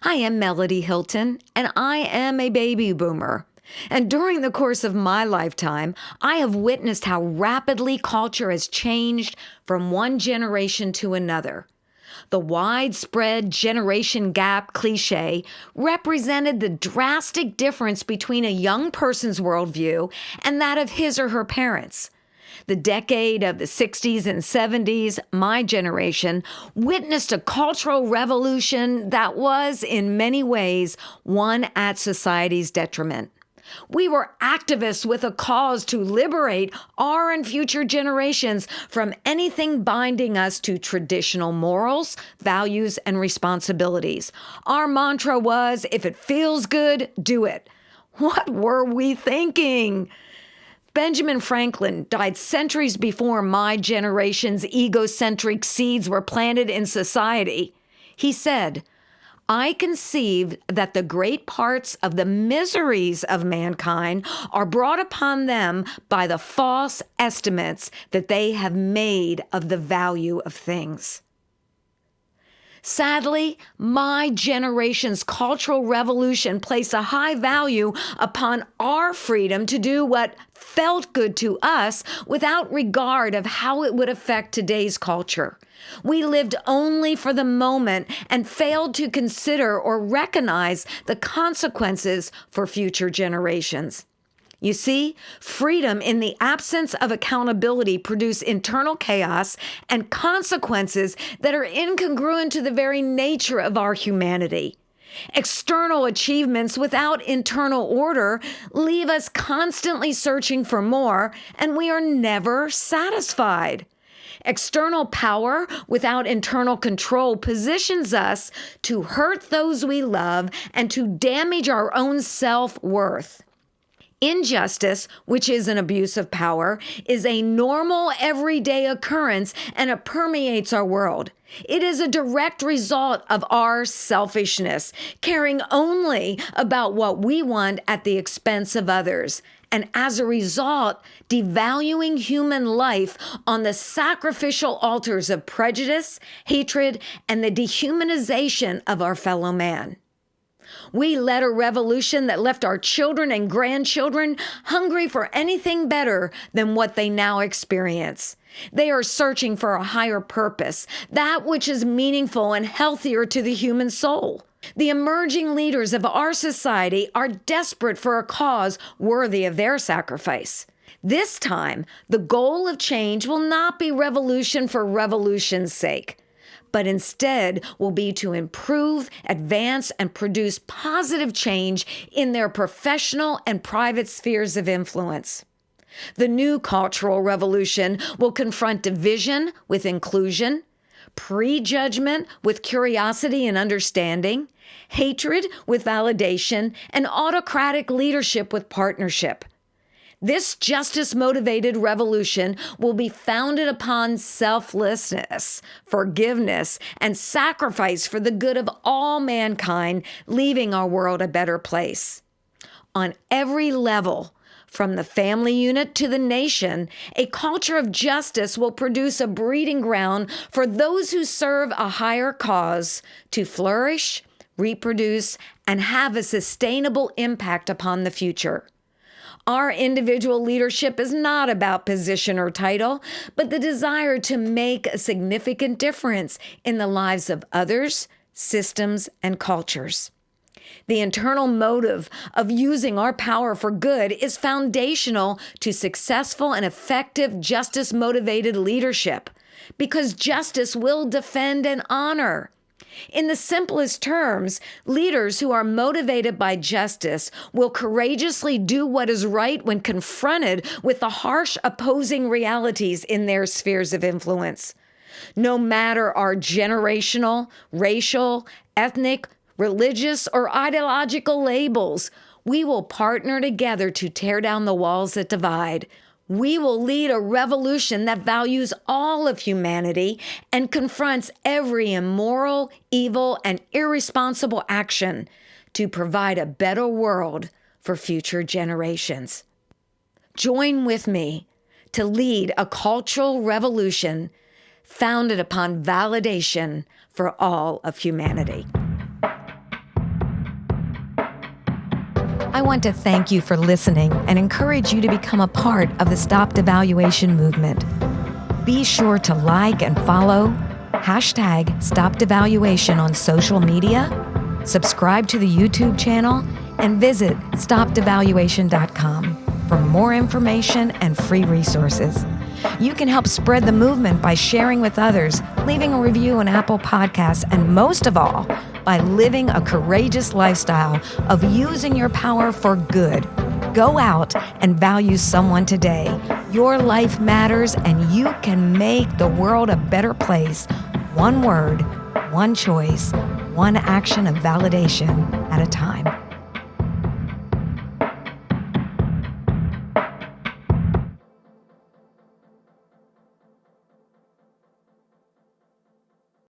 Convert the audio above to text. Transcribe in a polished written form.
I am Melodye Hilton, and I am a baby boomer. And during the course of my lifetime, I have witnessed how rapidly culture has changed from one generation to another. The widespread generation gap cliche represented the drastic difference between a young person's worldview and that of his or her parents. The decade of the 60s and 70s, my generation, witnessed a cultural revolution that was, in many ways, one at society's detriment. We were activists with a cause to liberate our and future generations from anything binding us to traditional morals, values, and responsibilities. Our mantra was, if it feels good, do it. What were we thinking? Benjamin Franklin died centuries before my generation's egocentric seeds were planted in society. He said, I conceive that the great parts of the miseries of mankind are brought upon them by the false estimates that they have made of the value of things. Sadly, my generation's cultural revolution placed a high value upon our freedom to do what felt good to us without regard of how it would affect today's culture. We lived only for the moment and failed to consider or recognize the consequences for future generations. You see, freedom in the absence of accountability produces internal chaos and consequences that are incongruent to the very nature of our humanity. External achievements without internal order leave us constantly searching for more, and we are never satisfied. External power without internal control positions us to hurt those we love and to damage our own self-worth. Injustice, which is an abuse of power, is a normal everyday occurrence and it permeates our world. It is a direct result of our selfishness, caring only about what we want at the expense of others, and as a result, devaluing human life on the sacrificial altars of prejudice, hatred, and the dehumanization of our fellow man. We led a revolution that left our children and grandchildren hungry for anything better than what they now experience. They are searching for a higher purpose, that which is meaningful and healthier to the human soul. The emerging leaders of our society are desperate for a cause worthy of their sacrifice. This time, the goal of change will not be revolution for revolution's sake, but instead will be to improve, advance, and produce positive change in their professional and private spheres of influence. The new cultural revolution will confront division with inclusion, prejudgment with curiosity and understanding, hatred with validation, and autocratic leadership with partnership. This justice-motivated revolution will be founded upon selflessness, forgiveness, and sacrifice for the good of all mankind, leaving our world a better place. On every level, from the family unit to the nation, a culture of justice will produce a breeding ground for those who serve a higher cause to flourish, reproduce, and have a sustainable impact upon the future. Our individual leadership is not about position or title, but the desire to make a significant difference in the lives of others, systems, and cultures. The internal motive of using our power for good is foundational to successful and effective justice-motivated leadership, because justice will defend and honor. In the simplest terms, leaders who are motivated by justice will courageously do what is right when confronted with the harsh opposing realities in their spheres of influence. No matter our generational, racial, ethnic, religious, or ideological labels, we will partner together to tear down the walls that divide. We will lead a revolution that values all of humanity and confronts every immoral, evil, and irresponsible action to provide a better world for future generations. Join with me to lead a cultural revolution founded upon validation for all of humanity. I want to thank you for listening and encourage you to become a part of the Stop Devaluation movement. Be sure to like and follow #StopDevaluation on social media, subscribe to the YouTube channel, and visit StopDevaluation.com for more information and free resources. You can help spread the movement by sharing with others, leaving a review on Apple Podcasts, and most of all, by living a courageous lifestyle of using your power for good. Go out and value someone today. Your life matters, and you can make the world a better place. One word, one choice, one action of validation at a time.